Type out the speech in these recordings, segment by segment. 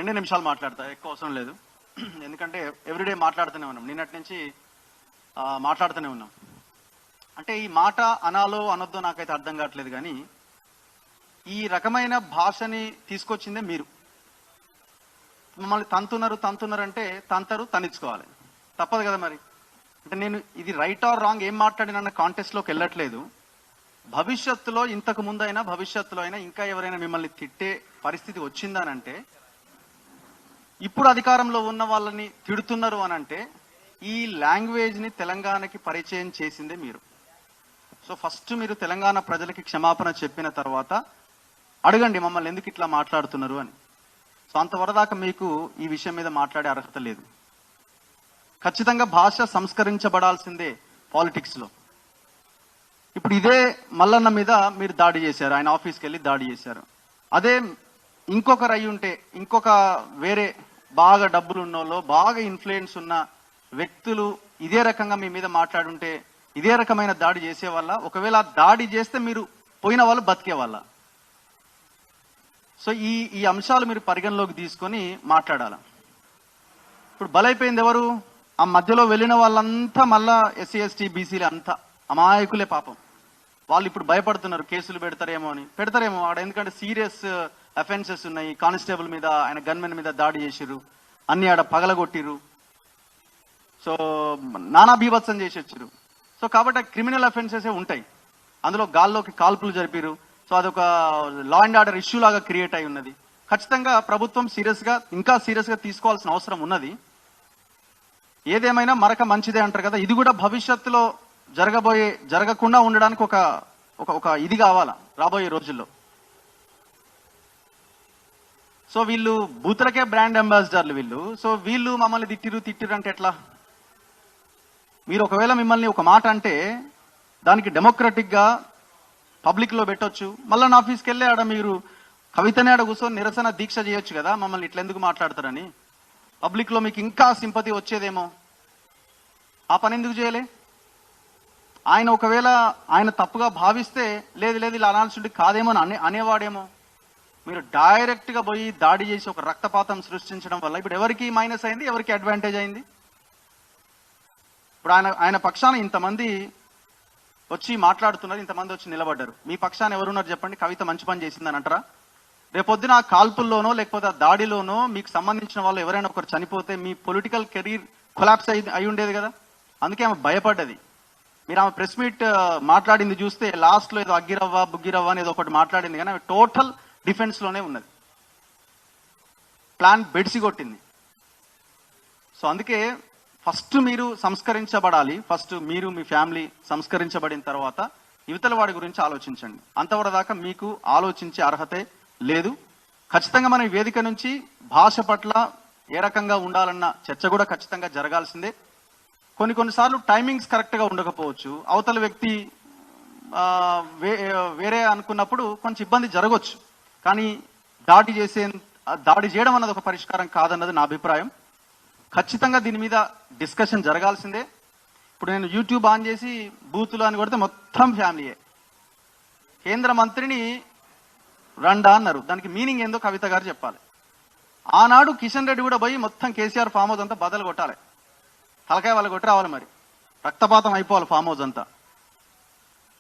2 నిమిషాలు మాట్లాడతా, ఎక్కువ అవసరం లేదు. ఎందుకంటే ఎవ్రీడే మాట్లాడుతూనే ఉన్నాం, నిన్నటి నుంచి మాట్లాడుతూనే ఉన్నాం. అంటే ఈ మాట అనాలో అనొద్దో నాకైతే అర్థం కావట్లేదు, కానీ ఈ రకమైన భాషని తీసుకొచ్చిందే మీరు. మమ్మల్ని తంతున్నారు అంటే తనిచ్చుకోవాలి, తప్పదు కదా మరి. అంటే నేను ఇది రైట్ ఆర్ రాంగ్ ఏం మాట్లాడినన్న కాంటెస్ట్లోకి వెళ్ళట్లేదు. భవిష్యత్తులో ఇంతకు ముందైనా భవిష్యత్తులో అయినా ఇంకా ఎవరైనా మిమ్మల్ని తిట్టే పరిస్థితి వచ్చిందనంటే, ఇప్పుడు అధికారంలో ఉన్న వాళ్ళని తిడుతున్నారు అనంటే ఈ లాంగ్వేజ్ని తెలంగాణకి పరిచయం చేసిందే మీరు. సో ఫస్ట్ మీరు తెలంగాణ ప్రజలకి క్షమాపణ చెప్పిన తర్వాత అడగండి మమ్మల్ని ఎందుకు ఇట్లా మాట్లాడుతున్నారు అని. సో అంతవరదాకా మీకు ఈ విషయం మీద మాట్లాడే అర్హత లేదు. ఖచ్చితంగా భాష సంస్కరించబడాల్సిందే పాలిటిక్స్లో. ఇప్పుడు ఇదే మల్లన్న మీద మీరు దాడి చేశారు, ఆయన ఆఫీస్కి వెళ్ళి దాడి చేశారు. అదే ఇంకొకరు అయి ఉంటే, ఇంకొక వేరే బాగా డబ్బులు ఉన్నోళ్ళు, బాగా ఇన్ఫ్లుయెన్స్ ఉన్న వ్యక్తులు ఇదే రకంగా మీ మీద మాట్లాడుంటే ఇదే రకమైన దాడి చేసేవాళ్ళ? ఒకవేళ దాడి చేస్తే మీరు పోయిన వాళ్ళు బతికే వాళ్ళ? సో ఈ అంశాలు మీరు పరిగణలోకి తీసుకొని మాట్లాడాలి. ఇప్పుడు బలైపోయింది ఎవరు? ఆ మధ్యలో వెళ్ళిన వాళ్ళంతా మళ్ళా ఎస్సీ ఎస్టీ బీసీలు అంతా అమాయకులే పాపం. వాళ్ళు ఇప్పుడు భయపడుతున్నారు కేసులు పెడతారేమో ఆడ, ఎందుకంటే సీరియస్ అఫెన్సెస్ ఉన్నాయి. కానిస్టేబుల్ మీద, ఆయన గన్మెన్ మీద దాడి చేసిర్రు, అన్ని ఆడ పగలగొట్టిర్రు, సో నానా బీభత్సం చేసి వచ్చారు. సో కాబట్టి క్రిమినల్ అఫెన్సెస్ ఉంటాయి, అందులో గాల్లోకి కాల్పులు జరిపిరు. సో అదొక లా అండ్ ఆర్డర్ ఇష్యూ లాగా క్రియేట్ అయి ఉన్నది. ఖచ్చితంగా ప్రభుత్వం ఇంకా సీరియస్గా తీసుకోవాల్సిన అవసరం ఉన్నది. ఏదేమైనా మరక మంచిదే అంటారు కదా, ఇది కూడా భవిష్యత్తులో జరగకుండా ఉండడానికి ఒక ఇది కావాలా రాబోయే రోజుల్లో. సో వీళ్ళు బూతులకే బ్రాండ్ అంబాసిడర్లు వీళ్ళు. సో వీళ్ళు మమ్మల్ని తిట్టిరు అంటే ఎట్లా? మీరు ఒకవేళ మిమ్మల్ని ఒక మాట అంటే దానికి డెమోక్రటిక్గా పబ్లిక్లో పెట్టొచ్చు. మళ్ళీ నా ఆఫీస్కి వెళ్ళి ఆడ మీరు కవితనే ఆడ కూర్చొని నిరసన దీక్ష చేయొచ్చు కదా, మమ్మల్ని ఇట్లా ఎందుకు మాట్లాడతారని. పబ్లిక్లో మీకు ఇంకా సింపతి వచ్చేదేమో, ఆ పని ఎందుకు చేయలే? ఆయన ఒకవేళ ఆయన తప్పుగా భావిస్తే లేదు ఇలా అనాల్సి కాదేమో అనేవాడేమో. మీరు డైరెక్ట్గా పోయి దాడి చేసి ఒక రక్తపాతం సృష్టించడం వల్ల ఇప్పుడు ఎవరికి మైనస్ అయింది, ఎవరికి అడ్వాంటేజ్ అయింది? ఇప్పుడు ఆయన పక్షాన ఇంతమంది వచ్చి మాట్లాడుతున్నారు, ఇంతమంది వచ్చి నిలబడ్డారు. మీ పక్షాన ఎవరున్నారు చెప్పండి? కవిత మంచి పని చేసిందని అంటారా? రేపొద్దున ఆ కాల్పుల్లోనో లేకపోతే ఆ దాడిలోనో మీకు సంబంధించిన వాళ్ళు ఎవరైనా ఒకరు చనిపోతే మీ పొలిటికల్ కెరీర్ కొలాప్స్ అయి ఉండేది కదా. అందుకే ఆమె భయపడ్డది. మీరు ఆమె ప్రెస్ మీట్ మాట్లాడింది చూస్తే లాస్ట్లో ఏదో అగ్గిరవ్వ బుగ్గిరవ్వ అని ఏదో ఒకటి మాట్లాడింది, కానీ ఆమె టోటల్ డిఫెన్స్లోనే ఉన్నది, ప్లాన్ బెడిసి కొట్టింది. సో అందుకే ఫస్ట్ మీరు సంస్కరించబడాలి. ఫస్ట్ మీరు మీ ఫ్యామిలీ సంస్కరించబడిన తర్వాత యువతల వాడి గురించి ఆలోచించండి. అంతవరదాకా మీకు ఆలోచించే అర్హతే లేదు. ఖచ్చితంగా మన వేదిక నుంచి భాష పట్ల ఏ రకంగా ఉండాలన్న చర్చ కూడా ఖచ్చితంగా జరగాల్సిందే. కొన్నిసార్లు టైమింగ్స్ కరెక్ట్గా ఉండకపోవచ్చు, అవతల వ్యక్తి వేరే అనుకున్నప్పుడు కొంచెం ఇబ్బంది జరగవచ్చు. కానీ దాడి చేయడం అన్నది ఒక పరిష్కారం కాదన్నది నా అభిప్రాయం. ఖచ్చితంగా దీని మీద డిస్కషన్ జరగాల్సిందే. ఇప్పుడు నేను యూట్యూబ్ ఆన్ చేసి బూతులు అని కొడితే మొత్తం ఫ్యామిలీయే. కేంద్ర మంత్రిని రండా అన్నారు, దానికి మీనింగ్ ఏందో కవిత గారు చెప్పాలి. ఆనాడు కిషన్ రెడ్డి కూడా పోయి మొత్తం కేసీఆర్ ఫామ్ హౌస్ అంతా బదలు కొట్టాలి, తలకాయ వాళ్ళు కొట్టి రావాలి, మరి రక్తపాతం అయిపోవాలి ఫామ్ హౌస్ అంతా.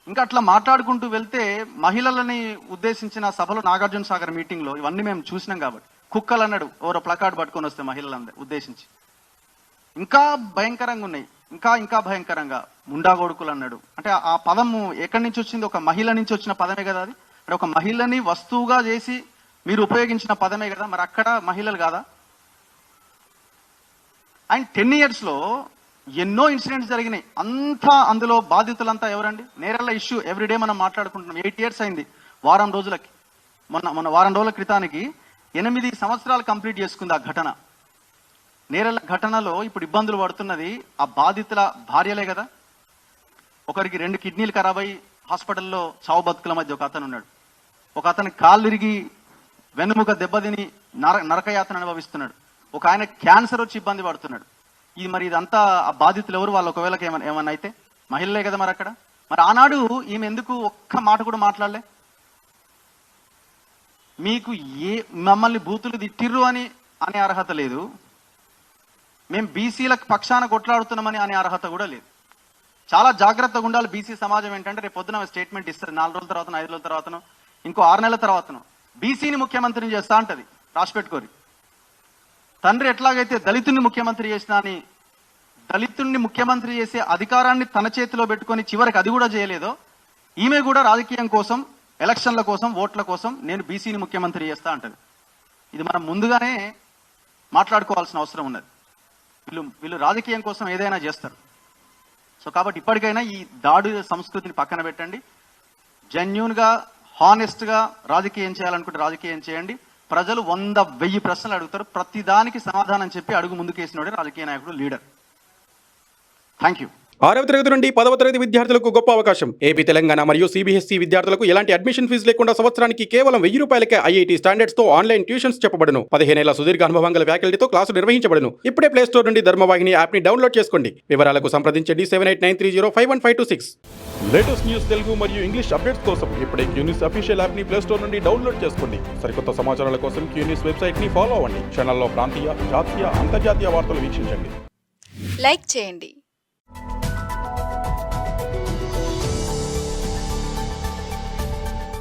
ఇంకా అట్లా మాట్లాడుకుంటూ వెళ్తే మహిళలని ఉద్దేశించిన సభలో నాగార్జున సాగర్ మీటింగ్లో ఇవన్నీ మేము చూసినాం కాబట్టి, కుక్కలు అన్నాడు ఎవరో ప్లకార్డ్ పట్టుకొని వస్తే మహిళలందరూ ఉద్దేశించి, ఇంకా భయంకరంగా ఉన్నాయి, ఇంకా భయంకరంగా ముండా కొడుకులు అన్నాడు. అంటే ఆ పదము ఎక్కడి నుంచి వచ్చింది? ఒక మహిళ నుంచి వచ్చిన పదమే కదా అది. అంటే ఒక మహిళని వస్తువుగా చేసి మీరు ఉపయోగించిన పదమే కదా, మరి అక్కడ మహిళలు కాదా? అండ్ 10 yearsలో ఎన్నో ఇన్సిడెంట్స్ జరిగినాయి. అందులో బాధితులంతా ఎవరండి? నేరళ్ళ ఇష్యూ ఎవ్రీడే మనం మాట్లాడుకుంటున్నాం. 8 years అయింది వారం రోజులకి. మొన్న వారం రోజుల క్రితానికి 8 సంవత్సరాలు కంప్లీట్ చేసుకుంది ఆ ఘటన. నేరళ్ళ ఘటనలో ఇప్పుడు ఇబ్బందులు పడుతున్నది ఆ బాధితుల భార్యలే కదా. ఒకరికి 2 కిడ్నీలు ఖరాబ్ అయ్యి హాస్పిటల్లో చావు బతుకుల మధ్య ఒక అతను ఉన్నాడు. ఒక అతని కాళ్ళు ఇరిగి వెన్నుముక దెబ్బతిని నరకయాతన అనుభవిస్తున్నాడు. ఒక ఆయన క్యాన్సర్ వచ్చి ఇబ్బంది పడుతున్నాడు. మరి ఇదంతా ఆ బాధితులు ఎవరు? వాళ్ళు ఒకవేళ ఏమన్నా అయితే మహిళలే కదా మరి అక్కడ. మరి ఆనాడు ఈమె ఎందుకు ఒక్క మాట కూడా మాట్లాడలే? మీకు మమ్మల్ని బూతులు తిట్టిర్రు అని అనే అర్హత లేదు, మేము బీసీలకు పక్షాన కొట్లాడుతున్నామని అనే అర్హత కూడా లేదు. చాలా జాగ్రత్తగా ఉండాలి. బీసీ సమాజం ఏంటంటే రేపు పొద్దున స్టేట్మెంట్ ఇస్తారు 4 రోజుల తర్వాత, 5 రోజుల తర్వాతను, ఇంకో 6 నెలల తర్వాతను బీసీని ముఖ్యమంత్రిని చేస్తా అంటది. రాసిపెట్టుకోరి. తండ్రి ఎట్లాగైతే దళితుడిని ముఖ్యమంత్రి చేసినా అని దళితుడిని ముఖ్యమంత్రి చేసే అధికారాన్ని తన చేతిలో పెట్టుకొని చివరికి అది కూడా చేయలేదో, ఈమె కూడా రాజకీయం కోసం, ఎలక్షన్ల కోసం, ఓట్ల కోసం నేను బీసీని ముఖ్యమంత్రి చేస్తా అంటది. ఇది మనం ముందుగానే మాట్లాడుకోవాల్సిన అవసరం ఉన్నది. వీళ్ళు రాజకీయం కోసం ఏదైనా చేస్తారు. సో కాబట్టి ఇప్పటికైనా ఈ దాడి సంస్కృతిని పక్కన పెట్టండి. జెన్యూన్గా, హానెస్ట్గా రాజకీయం చేయాలనుకుంటే రాజకీయం చేయండి. ప్రజలు 100,000 ప్రశ్నలు అడుగుతారు. ప్రతి దానికి సమాధానం చెప్పి అడుగు ముందుకేసినోడే రాజకీయ నాయకుడు, లీడర్. Thank you. 6వ తరగతి నుండి 10వ తరగతి విద్యార్థులకు గొప్ప అవకాశం. ఏపీ, తెలంగాణ మరియు సిబిఎస్ఈ విద్యార్థులకు ఎలాంటి అడ్మిషన్ ఫీజు లేకుండా సంవత్సరానికి కేవలం 1000 రూపాయలకే ఐఐటీ స్టాండర్డ్స్ తో ఆన్లైన్ ట్యూషన్స్ చెప్పబడును. 15 ఏళ్ల సుదీర్ఘ అనుభవం గల ఫ్యాకల్టీతో క్లాసు నిర్వహించబడును. ఇప్పుడే ప్లే స్టోర్ నుండి ధర్మవాహిని యాప్ ని డౌన్లోడ్ చేసుకోండి. వివరాలకు సంప్రదించండి 7893051526. లేటెస్ట్ న్యూస్ తెలుగు మరియు ఇంగ్లీష్ అప్డేట్స్ కోసం ఇప్పుడే క్యూన్యూస్ అఫీషియల్ యాప్ ని ప్లే స్టోర్ నుండి డౌన్లోడ్ చేసుకోండి. సరికొత్త సమాచారాల కోసం క్యూన్యూస్ వెబ్సైట్ ని ఫాలో అవ్వండి. ఛానల్లో ప్రాంతీయ, జాతీయ, అంతర్జాతీయ వార్తలు వీక్షించండి. లైక్ చేయండి.